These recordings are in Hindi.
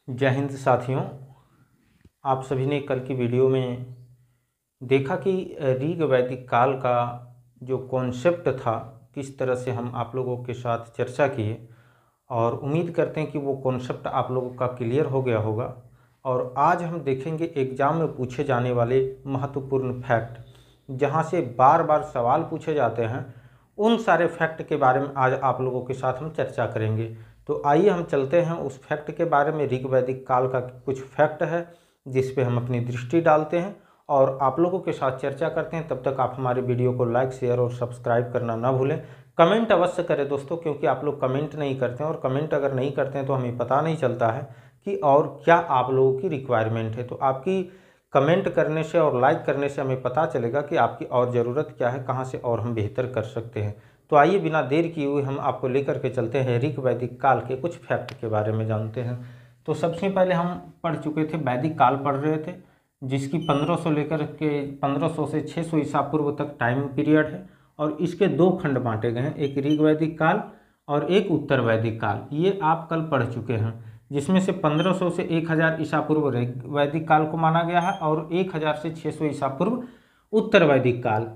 जय हिंद साथियों। आप सभी ने कल की वीडियो में देखा कि ऋग वैदिक काल का जो कॉन्सेप्ट था किस तरह से हम आप लोगों के साथ चर्चा किए, और उम्मीद करते हैं कि वो कॉन्सेप्ट आप लोगों का क्लियर हो गया होगा। और आज हम देखेंगे एग्ज़ाम में पूछे जाने वाले महत्वपूर्ण फैक्ट, जहाँ से बार बार सवाल पूछे जाते हैं, उन सारे फैक्ट के बारे में आज आप लोगों के साथ हम चर्चा करेंगे। तो आइए हम चलते हैं उस फैक्ट के बारे में। ऋग वैदिक काल का कुछ फैक्ट है जिस पे हम अपनी दृष्टि डालते हैं और आप लोगों के साथ चर्चा करते हैं। तब तक आप हमारे वीडियो को लाइक, शेयर और सब्सक्राइब करना ना भूलें। कमेंट अवश्य करें दोस्तों, क्योंकि आप लोग कमेंट नहीं करते हैं, और कमेंट अगर नहीं करते हैं तो हमें पता नहीं चलता है कि और क्या आप लोगों की रिक्वायरमेंट है। तो आपकी कमेंट करने से और लाइक करने से हमें पता चलेगा कि आपकी और ज़रूरत क्या है, कहाँ से और हम बेहतर कर सकते हैं। तो आइए बिना देर किए हुए हम आपको लेकर के चलते हैं ऋग वैदिक काल के कुछ फैक्ट के बारे में जानते हैं। तो सबसे पहले हम पढ़ चुके थे, वैदिक काल पढ़ रहे थे, जिसकी 1500 लेकर के 1500 से 600 ईसा पूर्व तक टाइम पीरियड है। और इसके दो खंड बांटे गए हैं, एक ऋग वैदिक काल और एक उत्तर वैदिक काल। ये आप कल पढ़ चुके हैं, जिसमें से 1500 से 1000 ईसा पूर्व वैदिक काल को माना गया है और 1000 से 600 ईसा पूर्व उत्तर वैदिक काल।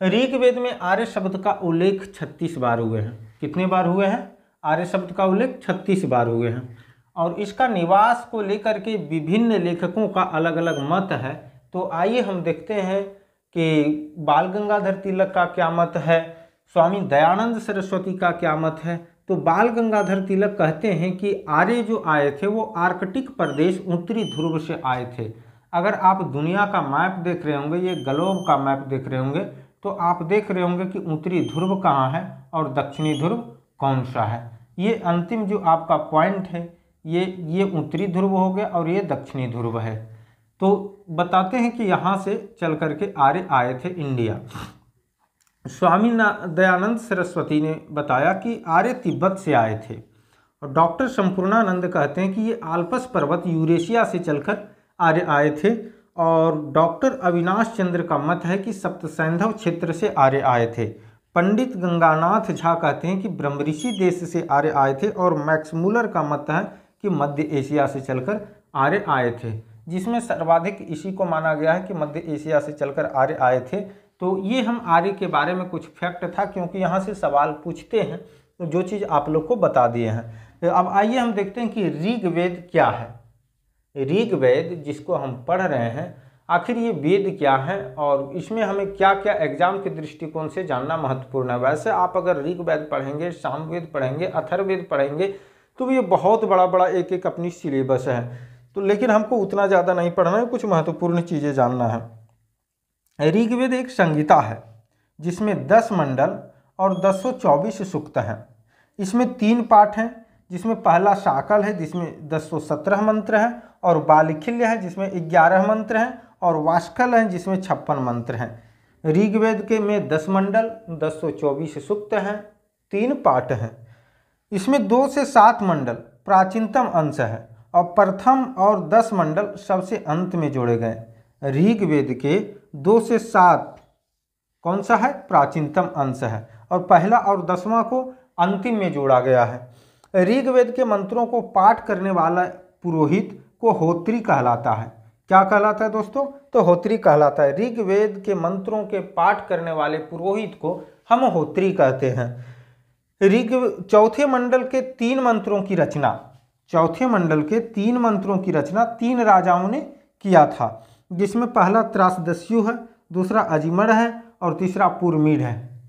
ऋग्वेद में आर्य शब्द का उल्लेख 36 बार हुए हैं। कितने बार हुए हैं? आर्य शब्द का उल्लेख 36 बार हुए हैं। और इसका निवास को लेकर के विभिन्न लेखकों का अलग अलग मत है। तो आइए हम देखते हैं कि बाल गंगाधर तिलक का क्या मत है, स्वामी दयानंद सरस्वती का क्या मत है। तो बाल गंगाधर तिलक कहते हैं कि आर्य जो आए थे वो आर्कटिक प्रदेश उत्तरी ध्रुव से आए थे। अगर आप दुनिया का मैप देख रहे होंगे, ये ग्लोब का मैप देख रहे होंगे, तो आप देख रहे होंगे कि उत्तरी ध्रुव कहाँ है और दक्षिणी ध्रुव कौन सा है। ये अंतिम जो आपका पॉइंट है, ये उत्तरी ध्रुव हो गया और ये दक्षिणी ध्रुव है। तो बताते हैं कि यहाँ से चल करके आर्य आए थे इंडिया। स्वामी दयानंद सरस्वती ने बताया कि आर्य तिब्बत से आए थे। और डॉक्टर संपूर्णानंद कहते हैं कि ये आल्पस पर्वत यूरेशिया से चलकर आर्य आए थे। और डॉक्टर अविनाश चंद्र का मत है कि सप्तसैंधव क्षेत्र से आर्य आए थे। पंडित गंगानाथ झा कहते हैं कि ब्रह्मऋषि देश से आर्य आए थे। और मैक्स मूलर का मत है कि मध्य एशिया से चलकर आर्य आए थे, जिसमें सर्वाधिक इसी को माना गया है कि मध्य एशिया से चलकर आर्य आए थे। तो ये हम आर्य के बारे में कुछ फैक्ट था, क्योंकि यहाँ से सवाल पूछते हैं, तो जो चीज़ आप लोग को बता दिए हैं। अब आइए हम देखते हैं कि ऋग्वेद क्या है। ऋग्वेद जिसको हम पढ़ रहे हैं, आखिर ये वेद क्या है और इसमें हमें क्या क्या एग्जाम के दृष्टिकोण से जानना महत्वपूर्ण है। वैसे आप अगर ऋग्वेद पढ़ेंगे, सामवेद पढ़ेंगे, अथर्ववेद पढ़ेंगे, तो ये बहुत बड़ा बड़ा एक एक अपनी सिलेबस है। तो लेकिन हमको उतना ज़्यादा नहीं पढ़ना है, कुछ महत्वपूर्ण चीज़ें जानना है। ऋग्वेद एक संहिता है जिसमें 10 मंडल और 1024 सूक्त हैं। इसमें 3 पाठ हैं, जिसमें पहला शाकल है जिसमें 1017 मंत्र हैं, और बालिखिल्य है जिसमें 11 मंत्र हैं, और वाष्कल है जिसमें 56 मंत्र हैं। ऋग्वेद के में 10 मंडल, 1024 सूक्त हैं, 3 पाठ हैं। इसमें 2 से 7 मंडल प्राचीनतम अंश है, और प्रथम और 10 मंडल सबसे अंत में जोड़े गए। ऋग्वेद के 2 से 7 कौन सा है? प्राचीनतम अंश है, और पहला और 10वां को अंतिम में जोड़ा गया है। ऋग्वेद के मंत्रों को पाठ करने वाला पुरोहित को होत्री कहलाता है। क्या कहलाता है दोस्तों? तो होत्री कहलाता है। ऋग्वेद के मंत्रों के पाठ करने वाले पुरोहित को हम होत्री कहते हैं। चौथे मंडल के 3 मंत्रों की रचना, चौथे मंडल के 3 मंत्रों की रचना 3 राजाओं ने किया था, जिसमें पहला त्रासदस्यु है, दूसरा अजिमड़ है और तीसरा पुरमीड है।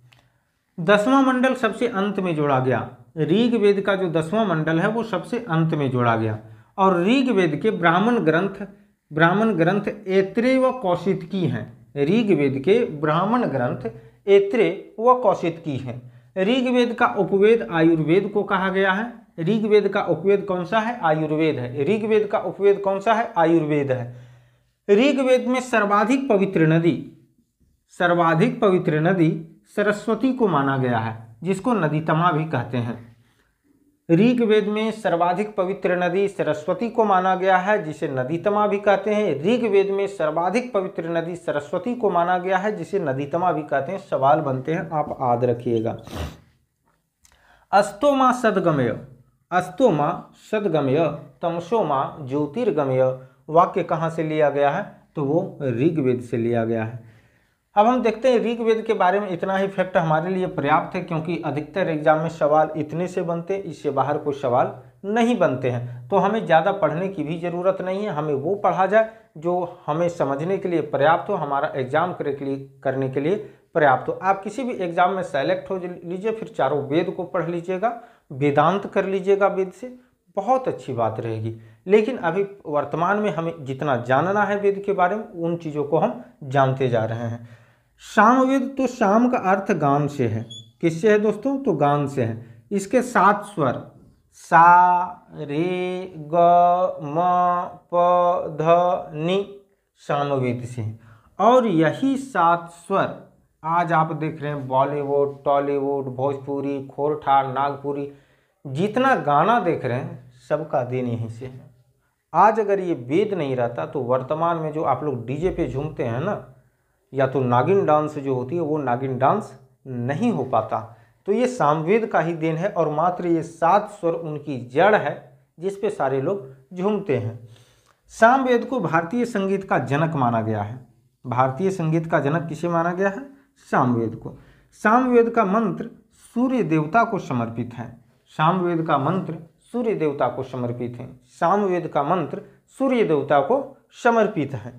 10वां मंडल सबसे अंत में जोड़ा गया। ऋग्वेद का जो 10वां मंडल है वो सबसे अंत में जोड़ा गया। और ऋग्वेद के ब्राह्मण ग्रंथ ऐत्रेय व कौशितकी हैं। ऋग्वेद के ब्राह्मण ग्रंथ ऐत्रेय व कौशितकी हैं। ऋग्वेद का उपवेद आयुर्वेद को कहा गया है। ऋग्वेद का उपवेद कौन सा है? आयुर्वेद है। ऋग्वेद का उपवेद कौन सा है? आयुर्वेद है। ऋग्वेद में सर्वाधिक पवित्र नदी सरस्वती को माना गया है, जिसको नदीतमा भी कहते हैं। ऋग्वेद में सर्वाधिक पवित्र नदी सरस्वती को माना गया है, जिसे नदीतमा भी कहते हैं। ऋग्वेद में सर्वाधिक पवित्र नदी सरस्वती को माना गया है, जिसे नदीतमा भी कहते हैं। सवाल बनते हैं, आप याद रखिएगा। अस्तोमा सदगमय अस्तो माँ सद्गमय तमसो माँ ज्योतिर्गमय वाक्य कहाँ से लिया गया है? तो वो ऋग्वेद से लिया गया है। अब हम देखते हैं ऋग्वेद के बारे में इतना ही फैक्ट हमारे लिए पर्याप्त है, क्योंकि अधिकतर एग्जाम में सवाल इतने से बनते हैं, इससे बाहर कोई सवाल नहीं बनते हैं। तो हमें ज़्यादा पढ़ने की भी ज़रूरत नहीं है, हमें वो पढ़ा जाए जो हमें समझने के लिए पर्याप्त हो, हमारा एग्जाम करने के लिए पर्याप्त हो। आप किसी भी एग्जाम में सेलेक्ट हो लीजिए, फिर चारों वेद को पढ़ लीजिएगा, वेदांत कर लीजिएगा, वेद से बहुत अच्छी बात रहेगी। लेकिन अभी वर्तमान में हमें जितना जानना है वेद के बारे में, उन चीज़ों को हम जानते जा रहे हैं। सामवेद, तो शाम का अर्थ गान से है। किससे है दोस्तों? तो गान से है। इसके 7 स्वर सा रे ग म प ध नि सामवेद से हैं। और यही 7 स्वर आज आप देख रहे हैं बॉलीवुड, टॉलीवुड, भोजपुरी, खोरठा, नागपुरी, जितना गाना देख रहे हैं सबका देन यहीं से है। आज अगर ये वेद नहीं रहता तो वर्तमान में जो आप लोग डीजे पे झूमते हैं ना, या तो नागिन डांस जो होती है वो नागिन डांस नहीं हो पाता। तो ये सामवेद का ही देन है, और मात्र ये 7 स्वर उनकी जड़ है जिस पे सारे लोग झूमते हैं। सामवेद को भारतीय संगीत का जनक माना गया है। भारतीय संगीत का जनक किसे माना गया है? सामवेद को। सामवेद का मंत्र सूर्य देवता को समर्पित है। सामवेद का मंत्र सूर्य देवता को समर्पित है। सामवेद का मंत्र सूर्य देवता को समर्पित है।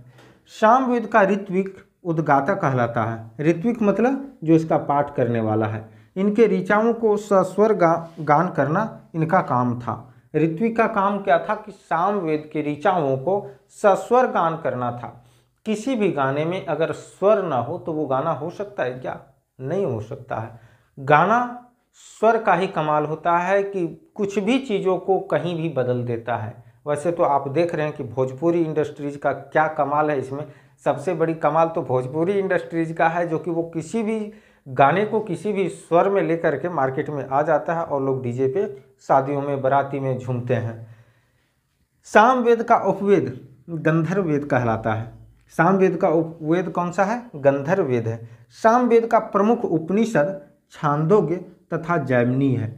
सामवेद का ऋत्विक उद्गाता कहलाता है। ऋत्विक मतलब जो इसका पाठ करने वाला है। इनके ऋचाओं को सस्वर गान करना इनका काम था। ऋत्विक का काम क्या था कि सामवेद के ऋचाओं को सस्वर गान करना था। किसी भी गाने में अगर स्वर ना हो तो वो गाना हो सकता है क्या? नहीं हो सकता है। गाना स्वर का ही कमाल होता है कि कुछ भी चीज़ों को कहीं भी बदल देता है। वैसे तो आप देख रहे हैं कि भोजपुरी इंडस्ट्रीज का क्या कमाल है। इसमें सबसे बड़ी कमाल तो भोजपुरी इंडस्ट्रीज का है, जो कि वो किसी भी गाने को किसी भी स्वर में लेकर के मार्केट में आ जाता है और लोग डीजे पे शादियों में, बाराती में झूमते हैं। सामवेद का उपवेद गंधर्व वेद कहलाता है। सामवेद का उपवेद कौन सा है? गंधर्व वेद है। सामवेद का प्रमुख उपनिषद छांदोग्य तथा जैमिनी है।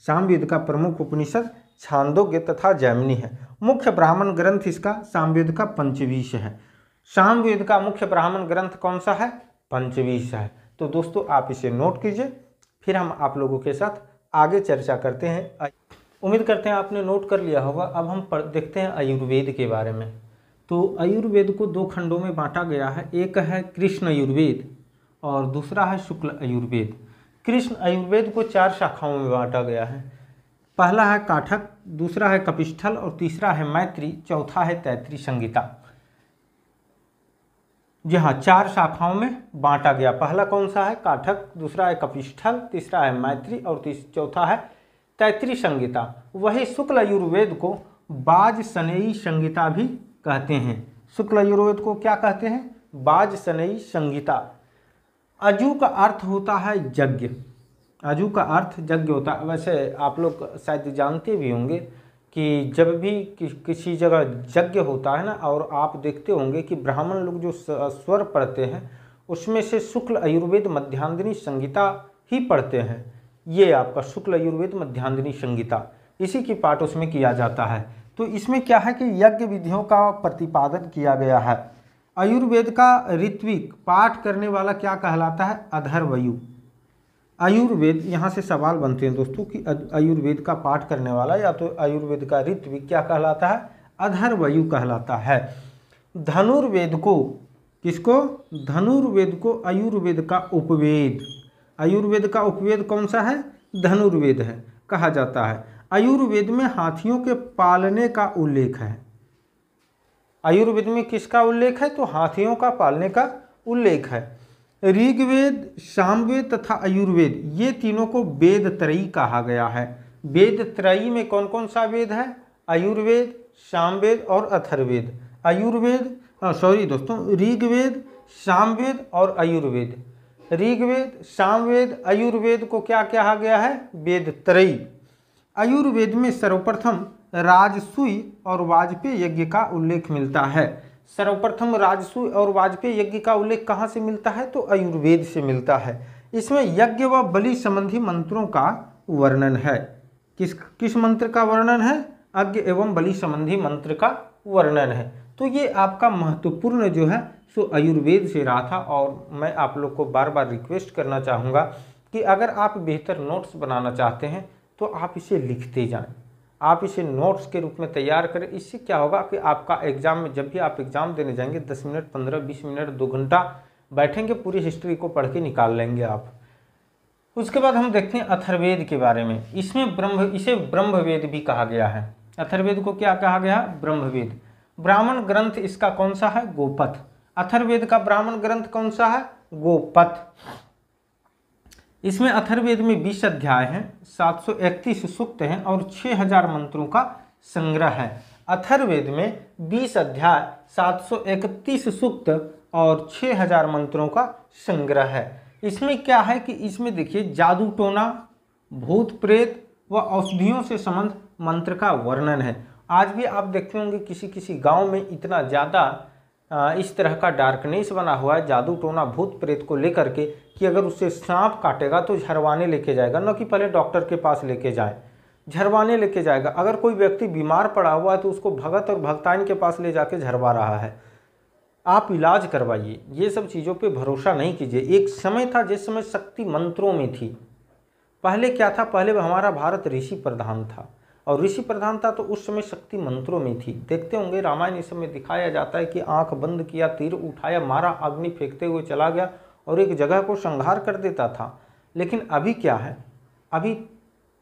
सामवेद का प्रमुख उपनिषद छांदोग्य तथा जैमिनी है। मुख्य ब्राह्मण ग्रंथ इसका सामवेद का पंचविंश है। सामवेद का मुख्य ब्राह्मण ग्रंथ कौन सा है? पंचविंश है। तो दोस्तों आप इसे नोट कीजिए, फिर हम आप लोगों के साथ आगे चर्चा करते हैं। उम्मीद करते हैं आपने नोट कर लिया होगा। अब हम देखते हैं आयुर्वेद के बारे में। तो आयुर्वेद को 2 खंडों में बांटा गया है। एक है कृष्ण आयुर्वेद और दूसरा है शुक्ल आयुर्वेद। कृष्ण आयुर्वेद को 4 शाखाओं में बांटा गया है। पहला है काठक, दूसरा है कपिस्थल और तीसरा है मैत्री, चौथा है तैत्तिरीय संहिता। जी हाँ, 4 शाखाओं में बांटा गया। पहला कौन सा है? काठक, दूसरा है कपिस्थल, तीसरा है मैत्री और चौथा है तैत्तिरीय संहिता। वही शुक्ल आयुर्वेद को वाजसनेयी संहिता भी कहते हैं। शुक्ल आयुर्वेद को क्या कहते हैं? वाजसनेयी संहिता। अजु का अर्थ होता है यज्ञ। अजु का अर्थ यज्ञ होता है। वैसे आप लोग शायद जानते भी होंगे कि जब भी किसी जगह यज्ञ होता है ना, और आप देखते होंगे कि ब्राह्मण लोग जो स्वर पढ़ते हैं उसमें से शुक्ल आयुर्वेद मध्यांगिनी संहिता ही पढ़ते हैं। ये आपका शुक्ल आयुर्वेद मध्यांगिनी संहिता, इसी की पाठ उसमें किया जाता है। तो इसमें क्या है कि यज्ञ विधियों का प्रतिपादन किया गया है। आयुर्वेद का ऋत्विक पाठ करने वाला क्या कहलाता है? अधर्वयु। आयुर्वेद, यहाँ से सवाल बनते हैं दोस्तों कि आयुर्वेद का पाठ करने वाला या तो आयुर्वेद का ऋत्विक क्या कहलाता है? अधर्वयु कहलाता है। धनुर्वेद को किसको? धनुर्वेद को आयुर्वेद का उपवेद। आयुर्वेद का उपवेद कौन सा है? धनुर्वेद है कहा जाता है। आयुर्वेद में हाथियों के पालने का उल्लेख है। आयुर्वेद में किसका उल्लेख है? तो हाथियों का पालने का उल्लेख है। ऋग्वेद, सामवेद तथा आयुर्वेद ये तीनों को वेद त्रयी कहा गया है। वेद त्रयी में कौन कौन सा वेद है? आयुर्वेद, सामवेद और अथर्ववेद। ऋग्वेद, सामवेद और आयुर्वेद। ऋग्वेद, सामवेद, आयुर्वेद को क्या कहा गया है? वेद त्रयी। आयुर्वेद में सर्वप्रथम राजसूय और वाजपेय यज्ञ का उल्लेख मिलता है। सर्वप्रथम राजसूय और वाजपेय यज्ञ का उल्लेख कहाँ से मिलता है? तो आयुर्वेद से मिलता है। इसमें यज्ञ व बलि संबंधी मंत्रों का वर्णन है। किस मंत्र का वर्णन है? अज्ञ एवं बलि संबंधी मंत्र का वर्णन है। तो ये आपका महत्वपूर्ण जो है सो आयुर्वेद से रहा था। और मैं आप लोग को बार बार रिक्वेस्ट करना चाहूँगा कि अगर आप बेहतर नोट्स बनाना चाहते हैं तो आप इसे लिखते जाएं, आप इसे नोट्स के रूप में तैयार करें। इससे क्या होगा कि आपका एग्ज़ाम में जब भी आप एग्ज़ाम देने जाएंगे 10 मिनट 15-20 मिनट 2 घंटा बैठेंगे, पूरी हिस्ट्री को पढ़ के निकाल लेंगे आप। उसके बाद हम देखते हैं अथर्ववेद के बारे में। इसे ब्रह्मवेद भी कहा गया है। अथर्ववेद को क्या कहा गया? ब्रह्मवेद। ब्राह्मण ग्रंथ इसका कौन सा है? गोपथ। अथर्ववेद का ब्राह्मण ग्रंथ कौन सा है? गोपथ। इसमें अथर्ववेद में 20 अध्याय हैं, 731 सूक्त हैं और 6000 मंत्रों का संग्रह है। अथर्ववेद में 20 अध्याय, 731 सूक्त और 6000 मंत्रों का संग्रह है। इसमें क्या है कि इसमें देखिए जादू टोना, भूत प्रेत व औषधियों से संबंध मंत्र का वर्णन है। आज भी आप देखते होंगे किसी किसी गांव में इतना ज़्यादा इस तरह का डार्कनेस बना हुआ है जादू टोना भूत प्रेत को लेकर के कि अगर उससे सांप काटेगा तो झरवाने लेके जाएगा, न कि पहले डॉक्टर के पास लेके जाए, झरवाने लेके जाएगा। अगर कोई व्यक्ति बीमार पड़ा हुआ है तो उसको भगत और भगताइन के पास ले जाके झरवा रहा है। आप इलाज करवाइए, ये सब चीज़ों पे भरोसा नहीं कीजिए। एक समय था जिस समय शक्ति मंत्रों में थी। पहले क्या था? पहले हमारा भारत ऋषि प्रधान था, और ऋषि प्रधान था तो उस समय शक्ति मंत्रों में थी। देखते होंगे रामायण इस समय दिखाया जाता है कि आंख बंद किया, तीर उठाया, मारा, अग्नि फेंकते हुए चला गया और एक जगह को संहार कर देता था। लेकिन अभी क्या है? अभी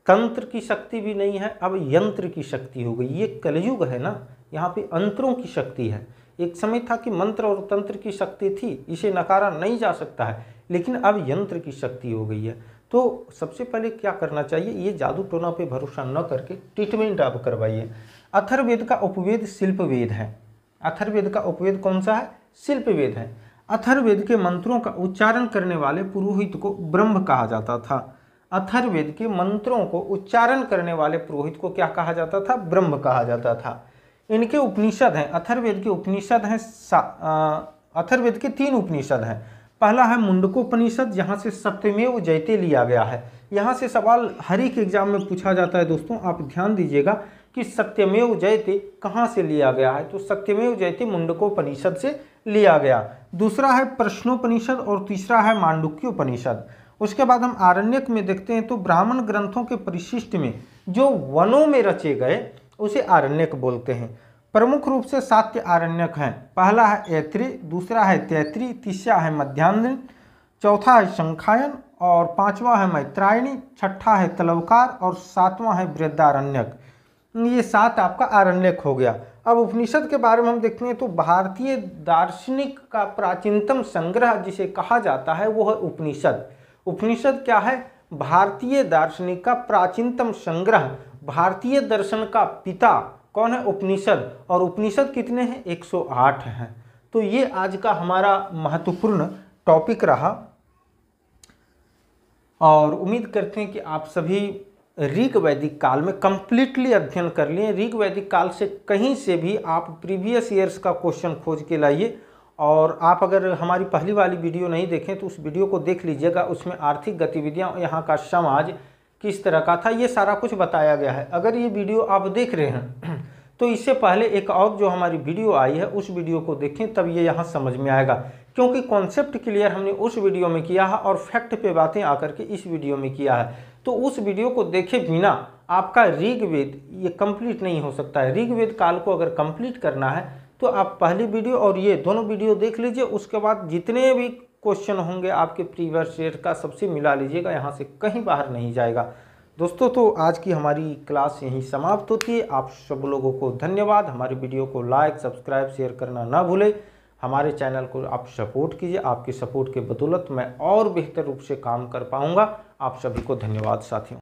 तंत्र की शक्ति भी नहीं है, अब यंत्र की शक्ति हो गई। ये कलयुग है ना, यहाँ पे अंतरों की शक्ति है। एक समय था कि मंत्र और तंत्र की शक्ति थी, इसे नकारा नहीं जा सकता है, लेकिन अब यंत्र की शक्ति हो गई है। तो सबसे पहले क्या करना चाहिए? ये जादू टोना पे भरोसा न करके ट्रीटमेंट आप करवाइए। अथर्ववेद का उपवेद शिल्पवेद है। अथर्ववेद का उपवेद कौन सा है? शिल्पवेद है। अथर्ववेद के मंत्रों का उच्चारण करने वाले पुरोहित को ब्रह्म कहा जाता था। अथर्ववेद के मंत्रों को उच्चारण करने वाले पुरोहित को क्या कहा जाता था? ब्रह्म कहा जाता था। इनके उपनिषद हैं, अथर्ववेद के उपनिषद हैं, अथर्ववेद के 3 उपनिषद हैं। पहला है मुंडकोपनिषद, जहाँ से सत्यमेव जयते लिया गया है। यहाँ से सवाल हर एक एग्जाम में पूछा जाता है दोस्तों, आप ध्यान दीजिएगा कि सत्यमेव जयते कहाँ से लिया गया है? तो सत्यमेव जयते मुंडकोपनिषद से लिया गया। दूसरा है प्रश्नोपनिषद और तीसरा है मांडुक्योपनिषद। उसके बाद हम आरण्यक में देखते हैं तो ब्राह्मण ग्रंथों के परिशिष्ट में जो वनों में रचे गए उसे आरण्यक बोलते हैं। प्रमुख रूप से 7 आरण्यक हैं। पहला है ऐत्री, दूसरा है तैत्री, तीसरा है मध्यान्ह, चौथा है शंखायन और 5वां है मैत्रायणी, छठा है तलवकार और 7वां है बृहदारण्यक। ये 7 आपका आरण्यक हो गया। अब उपनिषद के बारे में हम देखते हैं तो भारतीय दार्शनिक का प्राचीनतम संग्रह जिसे कहा जाता है वो है उपनिषद। उपनिषद क्या है? भारतीय दार्शनिक का प्राचीनतम संग्रह। भारतीय दर्शन का पिता कौन है? उपनिषद। और उपनिषद कितने हैं? 108 हैं। तो ये आज का हमारा महत्वपूर्ण टॉपिक रहा और उम्मीद करते हैं कि आप सभी ऋग वैदिक काल में कंप्लीटली अध्ययन कर लिए। ऋग वैदिक काल से कहीं से भी आप प्रीवियस ईयर्स का क्वेश्चन खोज के लाइए। और आप अगर हमारी पहली वाली वीडियो नहीं देखें तो उस वीडियो को देख लीजिएगा। उसमें आर्थिक गतिविधियां, यहाँ का समाज किस तरह का था, ये सारा कुछ बताया गया है। अगर ये वीडियो आप देख रहे हैं तो इससे पहले एक और जो हमारी वीडियो आई है उस वीडियो को देखें, तब ये यहाँ समझ में आएगा। क्योंकि कॉन्सेप्ट क्लियर हमने उस वीडियो में किया है और फैक्ट पे बातें आकर के इस वीडियो में किया है। तो उस वीडियो को देखे बिना आपका ऋग्वेद ये कंप्लीट नहीं हो सकता है। ऋग्वेद काल को अगर कंप्लीट करना है तो आप पहली वीडियो और ये दोनों वीडियो देख लीजिए। उसके बाद जितने भी क्वेश्चन होंगे आपके प्रीवियस ईयर का सबसे मिला लीजिएगा, यहाँ से कहीं बाहर नहीं जाएगा। दोस्तों तो आज की हमारी क्लास यहीं समाप्त होती है। आप सब लोगों को धन्यवाद। हमारी वीडियो को लाइक, सब्सक्राइब, शेयर करना ना भूलें। हमारे चैनल को आप सपोर्ट कीजिए। आपके सपोर्ट के बदौलत मैं और बेहतर रूप से काम कर पाऊँगा। आप सभी को धन्यवाद साथियों।